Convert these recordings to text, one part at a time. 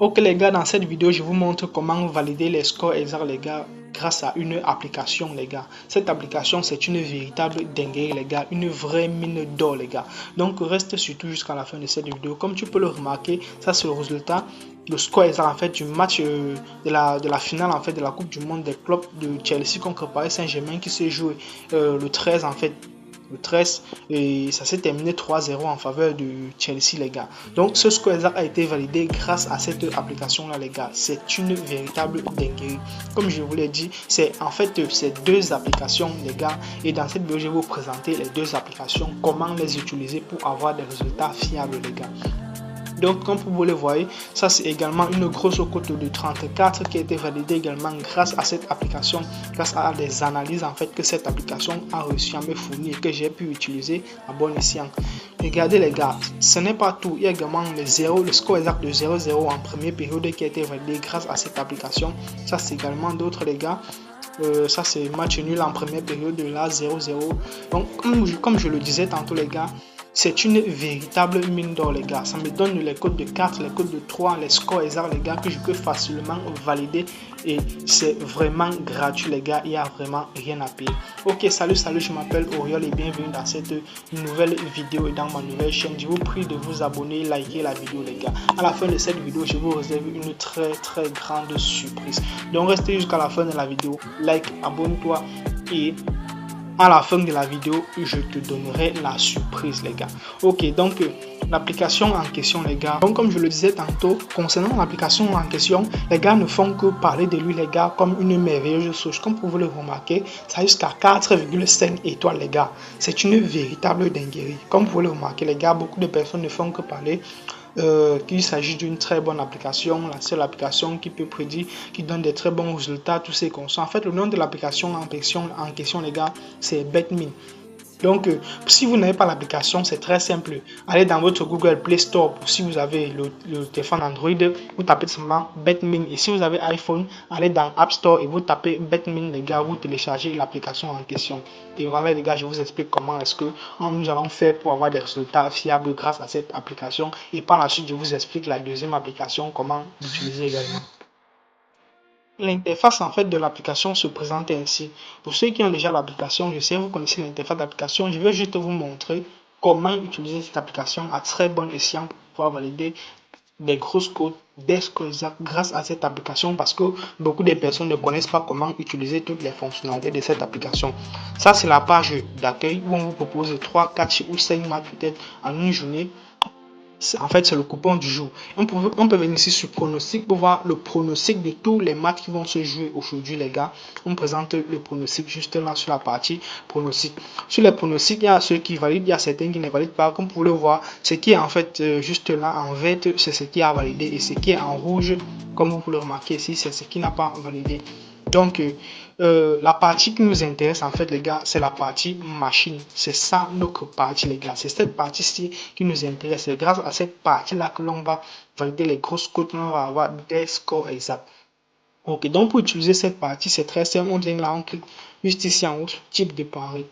Ok les gars, dans cette vidéo, je vous montre comment valider les scores exacts les gars grâce à une application les gars. Cette application c'est une véritable dinguerie les gars, une vraie mine d'or les gars. Donc reste surtout jusqu'à la fin de cette vidéo. Comme tu peux le remarquer, ça c'est le résultat, le score exact en fait du match de la finale en fait de la Coupe du Monde des clubs de Chelsea contre Paris Saint-Germain qui s'est joué le 13 en fait. Le 13 et ça s'est terminé 3-0 en faveur de Chelsea les gars. Donc ce score exact a été validé grâce à cette application là les gars. C'est une véritable dinguerie. Comme je vous l'ai dit, c'est en fait ces deux applications les gars, et dans cette vidéo je vais vous présenter les deux applications, comment les utiliser pour avoir des résultats fiables les gars. Donc comme vous le voyez, ça c'est également une grosse cote de 34 qui a été validée également grâce à cette application, grâce à des analyses en fait que cette application a réussi à me fournir et que j'ai pu utiliser à bon escient. Regardez les gars, ce n'est pas tout, il y a également le score exact de 0-0 en première période qui a été validé grâce à cette application. Ça c'est également d'autres les gars. Ça c'est match nul en première période de là 0-0. Donc comme je le disais tantôt les gars, c'est une véritable mine d'or les gars. Ça me donne les codes de 4, les codes de 3, les scores exacts les gars que je peux facilement valider. Et c'est vraiment gratuit les gars. Il n'y a vraiment rien à payer. Ok, salut, je m'appelle Oriol et bienvenue dans cette nouvelle vidéo et dans ma nouvelle chaîne. Je vous prie de vous abonner, liker la vidéo les gars. À la fin de cette vidéo, je vous réserve une très grande surprise. Donc restez jusqu'à la fin de la vidéo. Like, abonne-toi et à la fin de la vidéo, je te donnerai la surprise les gars. Ok, donc l'application en question les gars, donc comme je le disais tantôt, concernant l'application en question, les gars ne font que parler de lui les gars comme une merveilleuse chose. Comme vous le remarquez, ça a jusqu'à 4,5 étoiles les gars. C'est une véritable dinguerie. Comme vous le remarquez les gars, beaucoup de personnes ne font que parler qu'il s'agit d'une très bonne application, la seule application qui peut prédire, qui donne des très bons résultats, tous ces constats. En fait, le nom de l'application en question les gars, c'est BetMe. Donc, si vous n'avez pas l'application, c'est très simple. Allez dans votre Google Play Store. Si vous avez le téléphone Android, vous tapez simplement BetMe. Et si vous avez iPhone, allez dans App Store et vous tapez BetMe, les gars, vous téléchargez l'application en question. Et voilà, les gars, je vous explique comment est-ce que nous allons faire pour avoir des résultats fiables grâce à cette application. Et par la suite, je vous explique la deuxième application, comment l'utiliser également. L'interface en fait de l'application se présente ainsi. Pour ceux qui ont déjà l'application, je sais vous connaissez l'interface d'application. Je vais juste vous montrer comment utiliser cette application à très bon escient pour valider des grosses codes, des scores exacts grâce à cette application, parce que beaucoup de personnes ne connaissent pas comment utiliser toutes les fonctionnalités de cette application. Ça c'est la page d'accueil où on vous propose 3, 4 ou 5 matchs peut-être en une journée. En fait, c'est le coupon du jour. On peut venir ici sur pronostic pour voir le pronostic de tous les matchs qui vont se jouer aujourd'hui, les gars. On présente le pronostic juste là sur la partie pronostic. Sur les pronostics, il y a ceux qui valident, il y a certains qui ne valident pas. Comme vous pouvez le voir, ce qui est en fait juste là en vert, c'est ce qui a validé. Et ce qui est en rouge, comme vous pouvez le remarquer ici, c'est ce qui n'a pas validé. Donc, la partie qui nous intéresse en fait les gars, c'est la partie machine. C'est ça notre partie les gars. C'est cette partie-ci qui nous intéresse. C'est grâce à cette partie-là que l'on va valider les grosses cotes. On va avoir des scores exacts. Ok, donc pour utiliser cette partie, c'est très simple. On vient là, on clique juste ici en haut sur type de pari.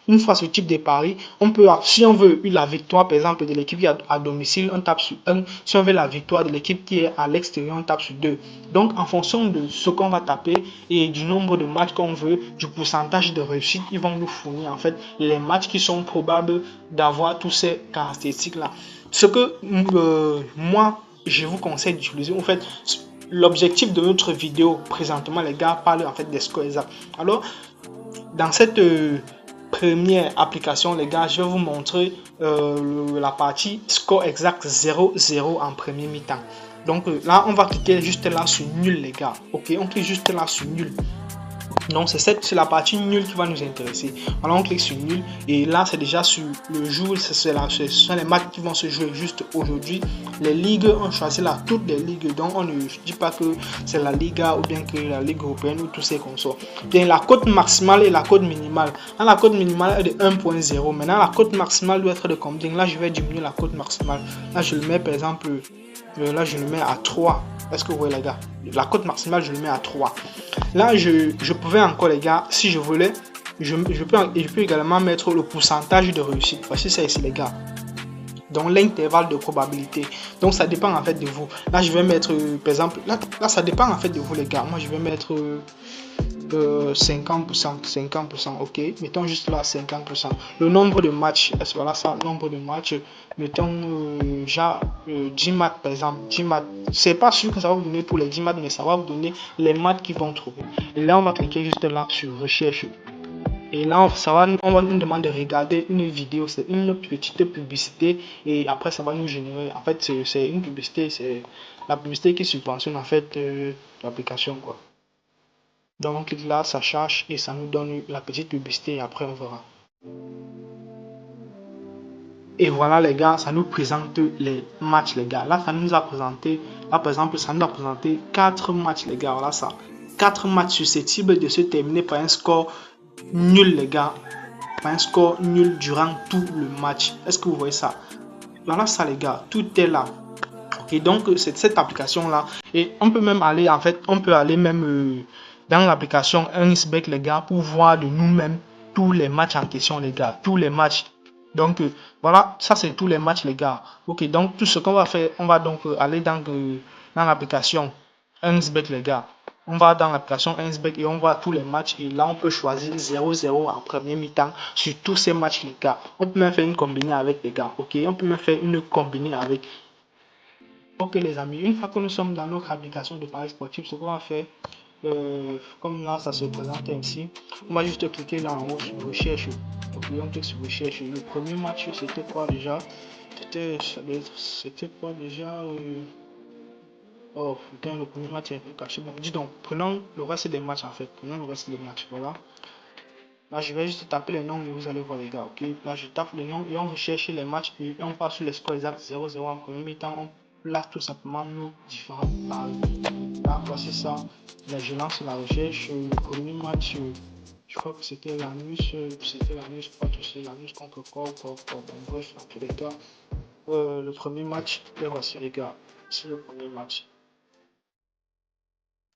Une fois ce type de pari, on peut, si on veut la victoire par exemple de l'équipe qui est à domicile, on tape sur 1. Si on veut la victoire de l'équipe qui est à l'extérieur, on tape sur 2. Donc en fonction de ce qu'on va taper et du nombre de matchs qu'on veut, du pourcentage de réussite, ils vont nous fournir en fait les matchs qui sont probables d'avoir tous ces caractéristiques là. Ce que moi je vous conseille d'utiliser en fait. L'objectif de notre vidéo présentement les gars parle en fait des scores exacts. Alors dans cette première application les gars, je vais vous montrer la partie score exact 0-0 en premier mi-temps. Donc là on va cliquer juste là sur nul les gars. Ok, on clique juste là sur nul. Donc c'est la partie nulle qui va nous intéresser. Alors on clique sur nul et là c'est déjà sur le jour, ce sont les matchs qui vont se jouer juste aujourd'hui. Les ligues, on choisit là toutes les ligues, donc on ne dit pas que c'est la Liga ou bien que la Ligue européenne ou tous ces consorts. Bien la cote maximale et la cote minimale. Là, la cote minimale est de 1.0. Maintenant la cote maximale doit être de combien? Là je vais diminuer la cote maximale. Là je le mets par exemple, là je le mets à 3. Est-ce que vous voyez les gars? La cote maximale je le mets à 3. Là je pouvais encore les gars, si je voulais, je peux également mettre le pourcentage de réussite. Voici ça ici les gars. Donc l'intervalle de probabilité. Donc ça dépend en fait de vous. Là je vais mettre par exemple, là ça dépend en fait de vous les gars. Moi je vais mettre 50%, ok, mettons juste là 50%. Le nombre de matchs, voilà ça, nombre de matchs, mettons genre 10 maths par exemple, 10 maths. C'est pas sûr que ça va vous donner pour les 10 maths, mais ça va vous donner les maths qu'ils vont trouver. Et là on va cliquer juste là sur recherche. Et là on va nous demander de regarder une vidéo, c'est une petite publicité, et après ça va nous générer, en fait c'est une publicité, c'est la publicité qui subventionne en fait l'application quoi. Donc on clique là, ça charge et ça nous donne la petite publicité et après on verra. Et voilà les gars, ça nous présente les matchs les gars. Là ça nous a présenté, là par exemple ça nous a présenté 4 matchs les gars. Voilà ça. 4 matchs susceptibles de se terminer par un score nul les gars. Par un score nul durant tout le match. Est-ce que vous voyez ça? Voilà ça les gars, tout est là. Ok, donc c'est cette application là. Et on peut même aller en fait, on peut aller même dans l'application Earnsbet les gars pour voir de nous-mêmes tous les matchs en question les gars, tous les matchs. Donc voilà, ça c'est tous les matchs les gars. Ok, donc tout ce qu'on va faire, on va donc aller dans l'application Earnsbet les gars. On va dans l'application Earnsbet et on voit tous les matchs et là on peut choisir 0-0 en premier mi-temps sur tous ces matchs les gars. On peut même faire une combinée avec les gars. Ok, on peut même faire une combinée avec. Ok les amis, une fois que nous sommes dans notre application de paris sportif, ce qu'on va faire, comme là ça se présente ainsi, on va juste cliquer là en haut sur recherche. Ok, on clique sur recherche. Le premier match c'était quoi déjà? C'était quoi déjà Oh putain, le premier match est un peu caché. Bon, dis donc, prenons le reste des matchs en fait. Prenons le reste des matchs, voilà. Là je vais juste taper les noms et vous allez voir les gars, ok. Là je tape les noms et on recherche les matchs et on passe sur les scores exacts 0-0 en premier mi-temps. Là tout simplement nos différents paris. Là voici ça. Là je lance la recherche. Le premier match, je crois que c'était l'anus, pas que c'est l'anus contre quoi. Bon, bref, en tous les cas, le premier match, et voici les gars, c'est le premier match.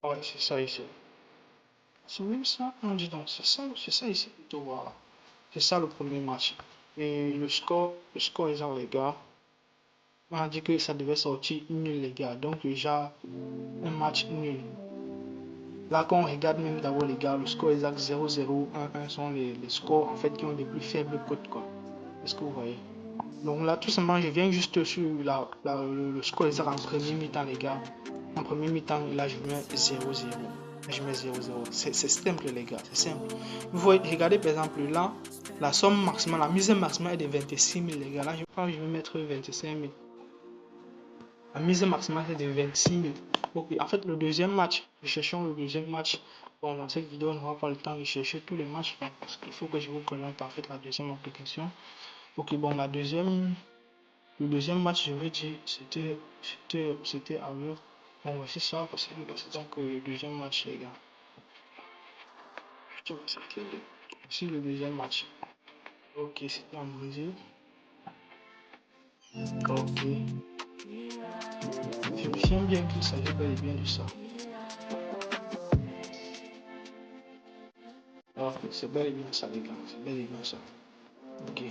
Ouais, c'est ça ici. C'est même ça, non dis donc, c'est ça ici plutôt, voilà. C'est ça le premier match. Et le score est genre les gars. On a dit que ça devait sortir nul les gars. Donc déjà un match nul. Là quand on regarde même d'abord les gars, le score exact 0-0, 1-1 sont les scores en fait qui ont les plus faibles cotes quoi. Est-ce que vous voyez? Donc là tout simplement je viens juste sur le score exact en premier mi-temps les gars. En premier mi-temps là je mets 0-0. Je mets 0-0. C'est simple les gars, c'est simple. Vous voyez, regardez par exemple là, la somme maximale, la mise maximale est de 26 000 les gars. Là je pense que je vais mettre 25 000. La mise maximale est de 26 000. Ok, en fait le deuxième match, cherchons le deuxième match. Bon, dans cette vidéo on n'aura pas le temps de chercher tous les matchs parce qu'il faut que je vous présente en fait la deuxième application. Ok, bon le deuxième match je vais dire c'était à l'heure. Bon voici ça, c'est donc le deuxième match les gars. Voici le deuxième match. Ok, c'était en Brésil. Ok. Vérifions bien qu'il s'agit bel et bien de ça. Ah, c'est bel et bien ça, les gars. C'est bel et bien ça. Ok.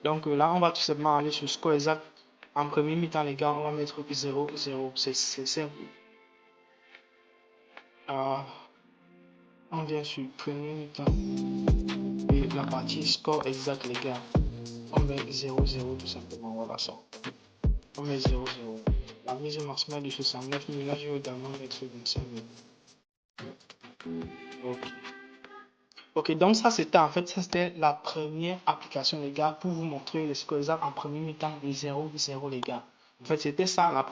Donc là, on va tout simplement aller sur score exact. En premier mi-temps, les gars, on va mettre 0-0. C'est simple. Ah, on vient sur premier mi-temps. Et la partie score exact, les gars. On met 0-0 tout simplement. Voilà ça. On met 0-0. La mise maximale de 69 000. Là, je vais également mettre 25 000. Ok. Ok, donc ça c'était la première application les gars pour vous montrer les scores exacts en premier mi-temps de 0-0 les gars. En fait c'était ça la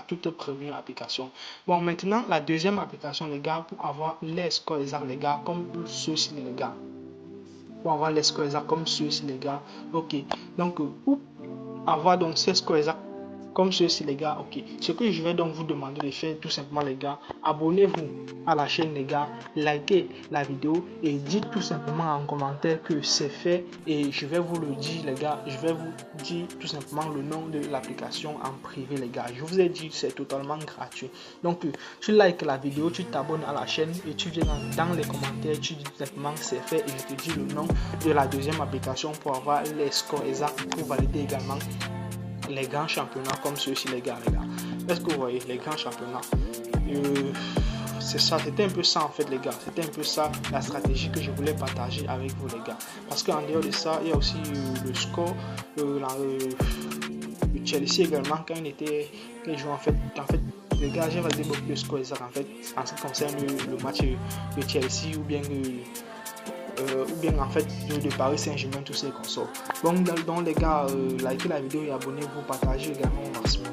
toute première application. Bon maintenant la deuxième application les gars pour avoir les scores exacts les gars comme ceux-ci les gars. Pour avoir les scores exacts comme ceux-ci les gars. Ok, donc pour avoir donc ces scores exacts comme ceci les gars. Ok, ce que je vais donc vous demander de faire tout simplement les gars, abonnez-vous à la chaîne les gars, likez la vidéo et dites tout simplement en commentaire que c'est fait, et je vais vous le dire les gars, je vais vous dire tout simplement le nom de l'application en privé les gars. Je vous ai dit c'est totalement gratuit. Donc tu likes la vidéo, tu t'abonnes à la chaîne et tu viens dans les commentaires, tu dis tout simplement c'est fait et je te dis le nom de la deuxième application pour avoir les scores exacts, pour valider également les grands championnats comme ceux-ci les gars. Est-ce que vous voyez les grands championnats? C'est ça, c'était un peu ça en fait les gars, c'était un peu ça la stratégie que je voulais partager avec vous les gars, parce qu'en dehors de ça il y a aussi le score, le Chelsea également quand il était, les joueurs en fait les gars, j'ai validé beaucoup de scores exacts en fait en ce qui concerne le match de Chelsea ou bien en fait de Paris Saint-Germain, tous ces consorts. Donc les gars, likez la vidéo et abonnez-vous, partagez également au maximum.